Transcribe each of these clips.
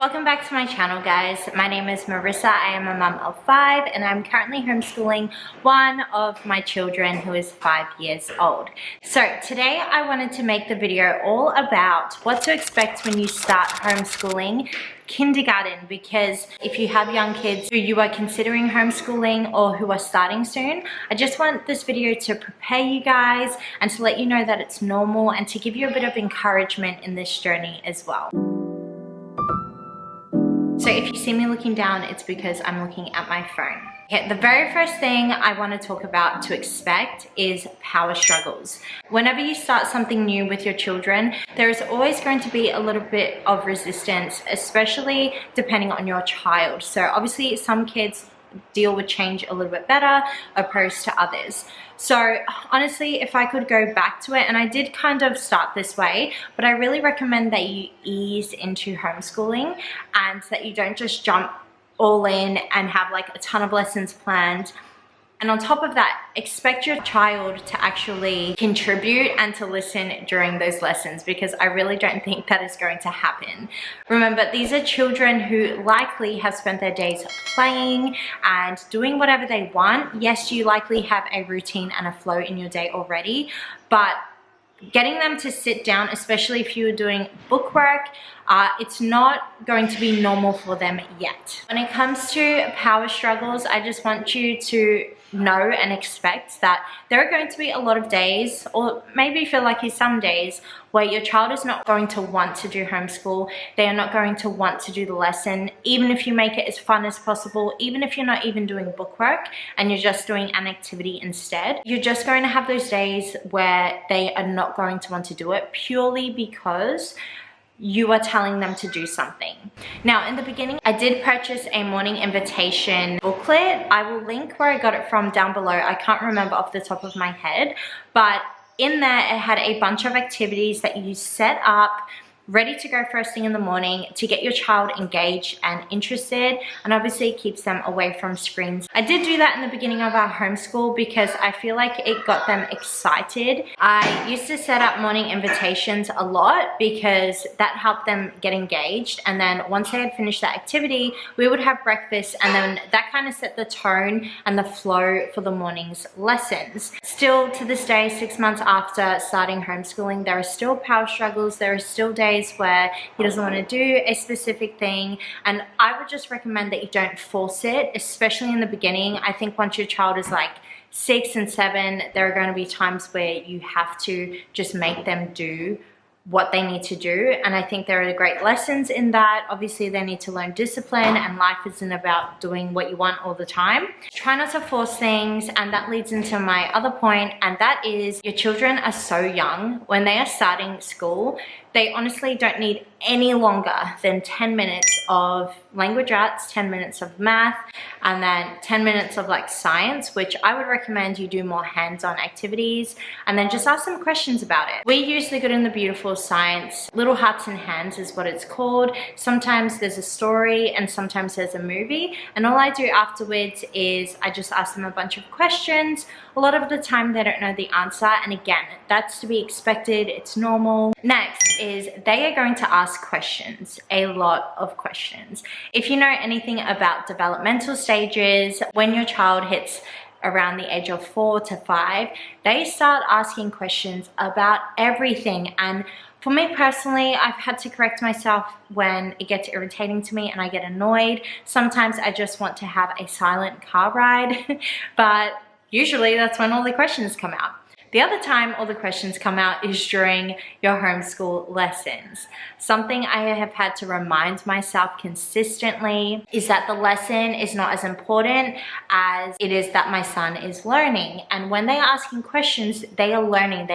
Welcome back to my channel, guys. My name is Marissa. I am a mum of 5 and I'm currently homeschooling one of my children who is 5 years old. So today I wanted to make the video all about what to expect when you start homeschooling kindergarten, because if you have young kids who you are considering homeschooling or who are starting soon, I just want this video to prepare you guys and to let you know that it's normal and to give you a bit of encouragement in this journey as well. So if you see me looking down, it's because I'm looking at my phone. Okay, the very first thing I want to talk about to expect is power struggles. Whenever you start something new with your children, there is always going to be a little bit of resistance, especially depending on your child. So obviously some kids deal with change a little bit better opposed to others. So honestly, if I could go back to it, and I did kind of start this way, but I really recommend that you ease into homeschooling and that you don't just jump all in and have like a ton of lessons planned. And on top of that, expect your child to actually contribute and to listen during those lessons, because I really don't think that is going to happen. Remember, these are children who likely have spent their days playing and doing whatever they want. Yes, you likely have a routine and a flow in your day already, but getting them to sit down, especially if you're doing bookwork, it's not going to be normal for them yet. When it comes to power struggles, I just want you to know and expect that there are going to be a lot of days, or maybe feel like some days, where your child is not going to want to do homeschool. They are not going to want to do the lesson, even if you make it as fun as possible, even if you're not even doing bookwork and you're just doing an activity instead. You're just going to have those days where they are not going to want to do it purely because you are telling them to do something. Now, in the beginning, I did purchase a morning invitation booklet. I will link where I got it from down below. I can't remember off the top of my head, but in there, it had a bunch of activities that you set up ready to go first thing in the morning to get your child engaged and interested, and obviously it keeps them away from screens. I did do that in the beginning of our homeschool because I feel like it got them excited. I used to set up morning invitations a lot because that helped them get engaged, and then once they had finished that activity, we would have breakfast, and then that kind of set the tone and the flow for the morning's lessons. Still to this day, 6 months after starting homeschooling, there are still power struggles. There are still days where he doesn't want to do a specific thing, and I would just recommend that you don't force it, especially in the beginning. I think once your child is like 6 and 7, there are going to be times where you have to just make them do what they need to do, and I think there are great lessons in that. Obviously they need to learn discipline, and life isn't about doing what you want all the time. Try not to force things, and that leads into my other point, and that is your children are so young. When they are starting school, they honestly don't need any longer than 10 minutes of language arts, 10 minutes of math, and then 10 minutes of like science, which I would recommend you do more hands-on activities, and then just ask them questions about it. We use the good and the beautiful science. Little Hearts and Hands is what it's called. Sometimes there's a story and sometimes there's a movie, and all I do afterwards is I just ask them a bunch of questions. A lot of the time they don't know the answer, and again, that's to be expected. It's normal. Next is they are going to ask questions, a lot of questions. If you know anything about developmental stages, when your child hits around the age of 4 to 5, they start asking questions about everything. And for me personally, I've had to correct myself when it gets irritating to me and I get annoyed. Sometimes I just want to have a silent car ride, but usually that's when all the questions come out. The other time all the questions come out is during your homeschool lessons. Something I have had to remind myself consistently is that the lesson is not as important as it is that my son is learning. And when they are asking questions, they are learning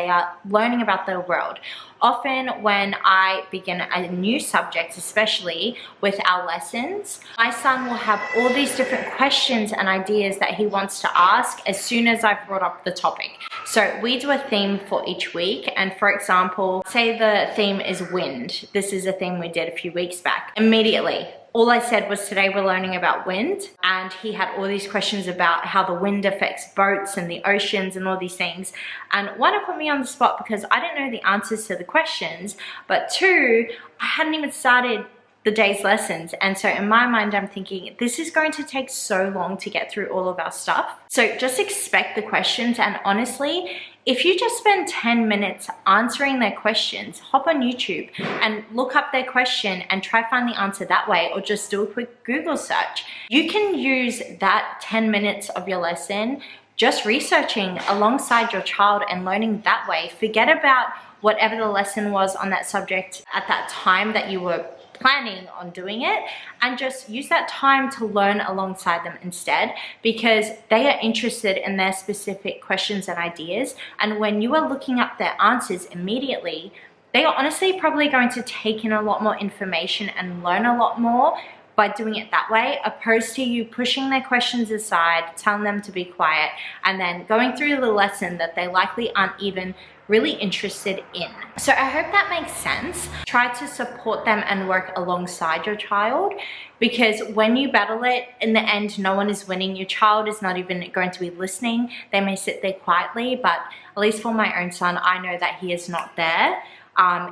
about the world. Often when I begin a new subject, especially with our lessons, my son will have all these different questions and ideas that he wants to ask as soon as I've brought up the topic. So we do a theme for each week, and for example, say the theme is wind. This is a theme we did a few weeks back. Immediately, all I said was, today we're learning about wind, and he had all these questions about how the wind affects boats and the oceans and all these things. And one, it put me on the spot because I didn't know the answers to the questions, but two, I hadn't even started the day's lessons. And so in my mind, I'm thinking this is going to take so long to get through all of our stuff. So just expect the questions. And honestly, if you just spend 10 minutes answering their questions, hop on YouTube and look up their question and try find the answer that way, or just do a quick Google search. You can use that 10 minutes of your lesson just researching alongside your child and learning that way. Forget about whatever the lesson was on that subject at that time that you were planning on doing it, and just use that time to learn alongside them instead, because they are interested in their specific questions and ideas. And when you are looking up their answers immediately, they are honestly probably going to take in a lot more information and learn a lot more by doing it that way, opposed to you pushing their questions aside, telling them to be quiet, and then going through the lesson that they likely aren't even really interested in. So I hope that makes sense. Try to support them and work alongside your child, because when you battle it, in the end, no one is winning. Your child is not even going to be listening. They may sit there quietly, but at least for my own son, I know that he is not there.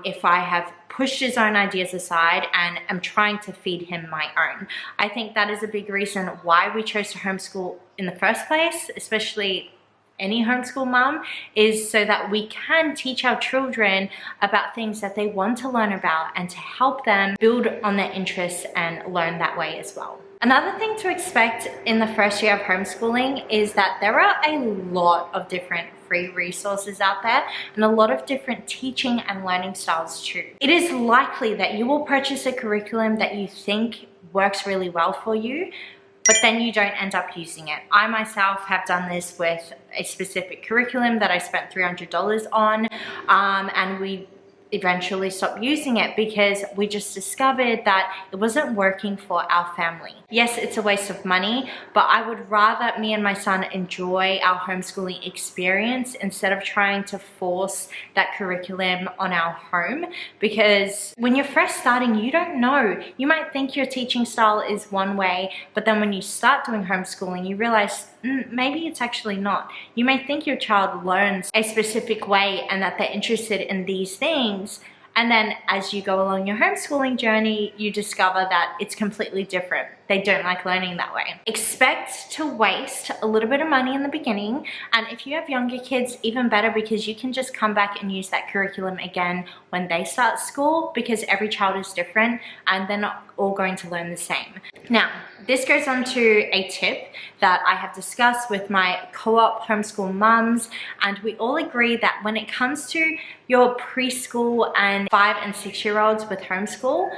If I have pushed his own ideas aside and am trying to feed him my own. I think that is a big reason why we chose to homeschool in the first place, especially any homeschool mom, is so that we can teach our children about things that they want to learn about and to help them build on their interests and learn that way as well. Another thing to expect in the first year of homeschooling is that there are a lot of different free resources out there and a lot of different teaching and learning styles too. It is likely that you will purchase a curriculum that you think works really well for you, but then you don't end up using it. I myself have done this with a specific curriculum that I spent $300 on, and we eventually stopped using it because we just discovered that it wasn't working for our family. Yes, it's a waste of money, but I would rather me and my son enjoy our homeschooling experience instead of trying to force that curriculum on our home, because when you're first starting, you don't know. You might think your teaching style is one way, but then when you start doing homeschooling, you realize maybe it's actually not. You may think your child learns a specific way and that they're interested in these things, and then as you go along your homeschooling journey, you discover that it's completely different. They don't like learning that way. Expect to waste a little bit of money in the beginning, and if you have younger kids, even better, because you can just come back and use that curriculum again when they start school, because every child is different and they're not all going to learn the same. Now, this goes on to a tip that I have discussed with my co-op homeschool mums, and we all agree that when it comes to your preschool and 5 and 6 year olds with homeschool,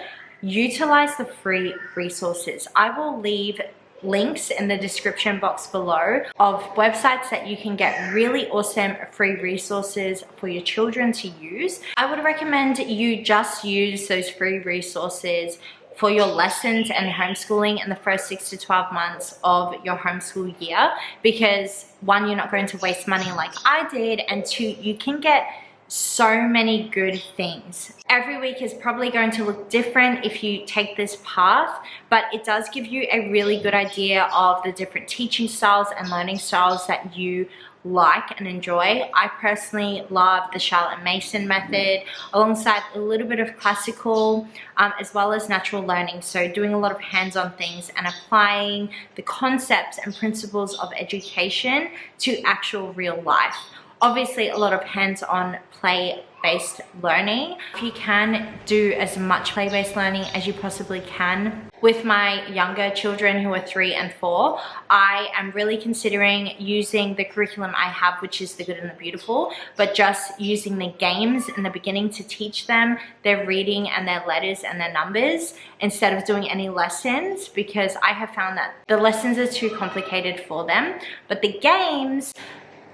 utilize the free resources. I will leave links in the description box below of websites that you can get really awesome free resources for your children to use. I would recommend you just use those free resources for your lessons and homeschooling in the first 6 to 12 months of your homeschool year, because 1, you're not going to waste money like I did, and 2, you can get so many good things. Every week is probably going to look different if you take this path, but it does give you a really good idea of the different teaching styles and learning styles that you like and enjoy. I personally love the Charlotte Mason method, alongside a little bit of classical, as well as natural learning. So doing a lot of hands-on things and applying the concepts and principles of education to actual real life. Obviously, a lot of hands-on play-based learning. If you can, do as much play-based learning as you possibly can. With my younger children who are 3 and 4, I am really considering using the curriculum I have, which is the Good and the Beautiful, but just using the games in the beginning to teach them their reading and their letters and their numbers instead of doing any lessons, because I have found that the lessons are too complicated for them. But the games,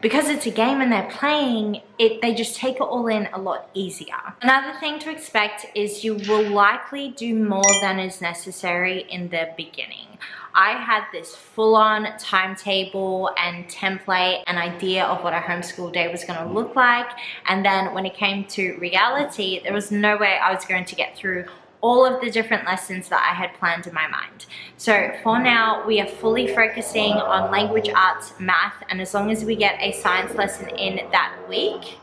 because it's a game and they're playing it, they just take it all in a lot easier. Another thing to expect is you will likely do more than is necessary in the beginning. I had this full-on timetable and template and idea of what a homeschool day was going to look like, and then when it came to reality, there was no way I was going to get through all of the different lessons that I had planned in my mind. So for now, we are fully focusing on language arts, math, and as long as we get a science lesson in that week,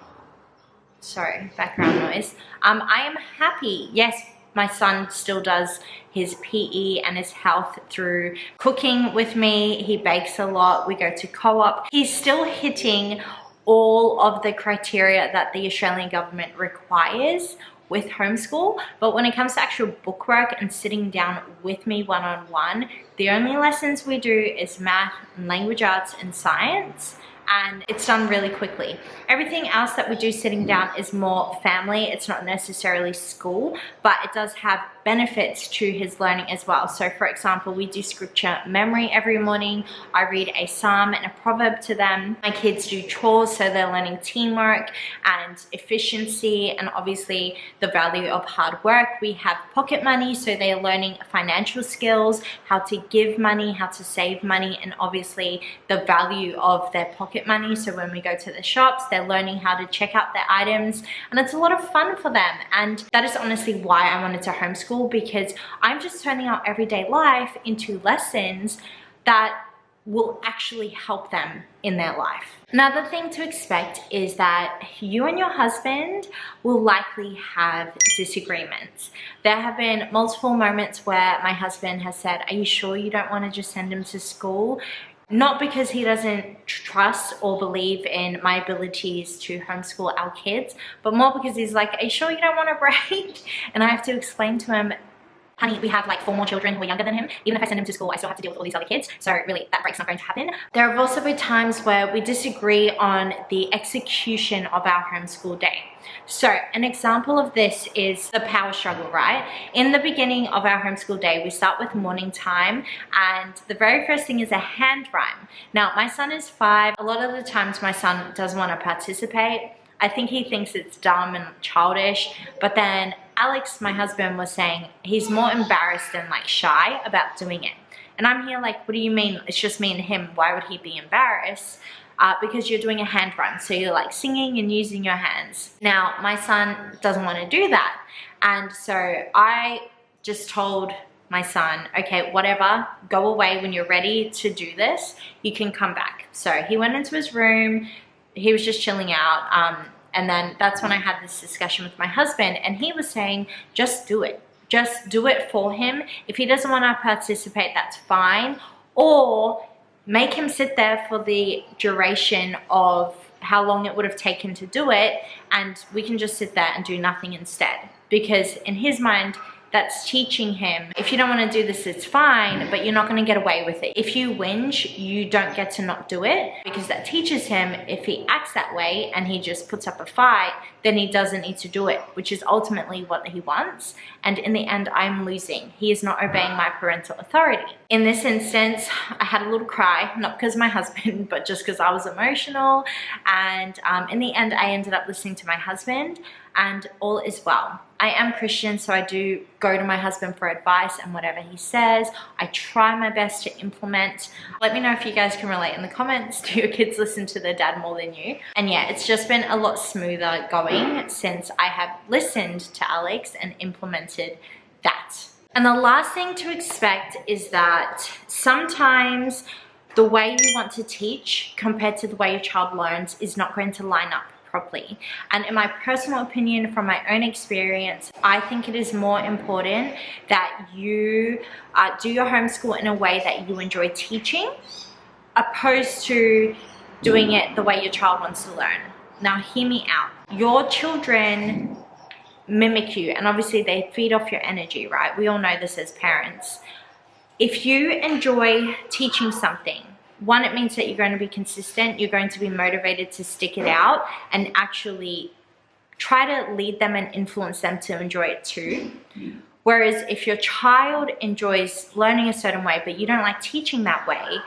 sorry, background noise, I am happy. Yes, My son still does his PE and his health through cooking with me. He bakes a lot. We go to co-op. He's still hitting all of the criteria that the Australian government requires with homeschool, but when it comes to actual bookwork and sitting down with me one-on-one, the only lessons we do is math and language arts and science, and it's done really quickly. Everything else that we do sitting down is more family. It's not necessarily school, but it does have benefits to his learning as well. So for example, we do scripture memory every morning. I read a psalm and a proverb to them. My kids do chores, so they're learning teamwork and efficiency, and obviously the value of hard work. We have pocket money, so they're learning financial skills, how to give money, how to save money, and obviously the value of their pocket money. So when we go to the shops, they're learning how to check out their items, and it's a lot of fun for them. And that is honestly why I wanted to homeschool, because I'm just turning our everyday life into lessons that will actually help them in their life. Another thing to expect is that you and your husband will likely have disagreements. There have been multiple moments where my husband has said, "Are you sure you don't want to just send him to school?" Not because he doesn't trust or believe in my abilities to homeschool our kids, but more because he's like, "Are you sure you don't want a break?" And I have to explain to him, "Honey, we have like 4 more children who are younger than him. Even if I send him to school, I still have to deal with all these other kids. So really, that break's not going to happen." There have also been times where we disagree on the execution of our homeschool day. So an example of this is the power struggle, right? In the beginning of our homeschool day, we start with morning time, and the very first thing is a hand rhyme. Now, my son is 5. A lot of the times my son doesn't want to participate. I think he thinks it's dumb and childish, but then Alex, my husband, was saying he's more embarrassed and like shy about doing it. And I'm here like, what do you mean? It's just me and him. Why would he be embarrassed? Because you're doing a hand rhyme. So you're like singing and using your hands. Now, my son doesn't want to do that. And so I just told my son, "Okay, whatever, go away when you're ready to do this. You can come back." So he went into his room. He was just chilling out. And then that's when I had this discussion with my husband, and he was saying, just do it. Just do it for him. If he doesn't want to participate, that's fine. Or make him sit there for the duration of how long it would have taken to do it, and we can just sit there and do nothing instead. Because in his mind, that's teaching him, if you don't want to do this, it's fine, but you're not going to get away with it. If you whinge, you don't get to not do it, because that teaches him if he acts that way and he just puts up a fight, then he doesn't need to do it, which is ultimately what he wants. And in the end, I'm losing. He is not obeying my parental authority. In this instance, I had a little cry, not because of my husband, but just because I was emotional. And in the end, I ended up listening to my husband, and all is well. I am Christian, so I do go to my husband for advice, and whatever he says, I try my best to implement. Let me know if you guys can relate in the comments. Do your kids listen to their dad more than you? And yeah, it's just been a lot smoother going since I have listened to Alex and implemented that. And the last thing to expect is that sometimes the way you want to teach compared to the way your child learns is not going to line up properly. And in my personal opinion, from my own experience, I think it is more important that you do your homeschool in a way that you enjoy teaching, opposed to doing it the way your child wants to learn. Now, hear me out. Your children mimic you, and obviously they feed off your energy, right? We all know this as parents. If you enjoy teaching something, one, it means that you're going to be consistent, you're going to be motivated to stick it out and actually try to lead them and influence them to enjoy it too. Whereas if your child enjoys learning a certain way, but you don't like teaching that way,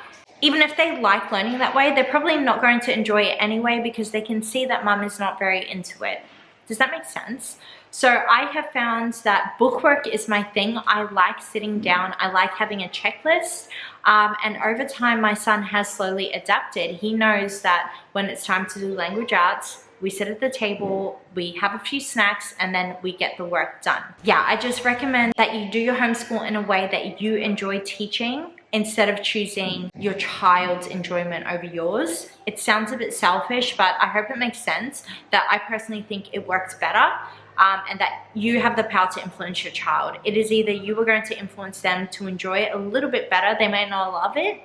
even if they like learning that way, they're probably not going to enjoy it anyway, because they can see that mum is not very into it. Does that make sense? So I have found that bookwork is my thing. I like sitting down. I like having a checklist. And over time, my son has slowly adapted. He knows that when it's time to do language arts, we sit at the table, we have a few snacks, and then we get the work done. Yeah, I just recommend that you do your homeschool in a way that you enjoy teaching, instead of choosing your child's enjoyment over yours. It sounds a bit selfish, but I hope it makes sense that I personally think it works better. and that you have the power to influence your child. It is either you are going to influence them to enjoy it a little bit better, they may not love it,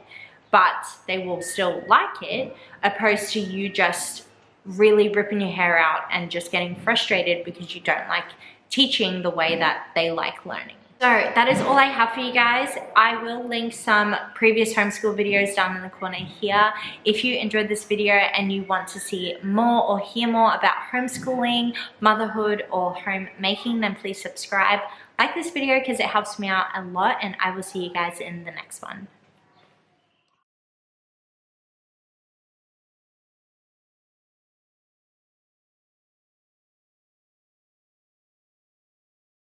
but they will still like it, opposed to you just really ripping your hair out and just getting frustrated because you don't like teaching the way that they like learning. So that is all I have for you guys. I will link some previous homeschool videos down in the corner here. If you enjoyed this video and you want to see more or hear more about homeschooling, motherhood, or homemaking, then please subscribe. Like this video because it helps me out a lot, and I will see you guys in the next one.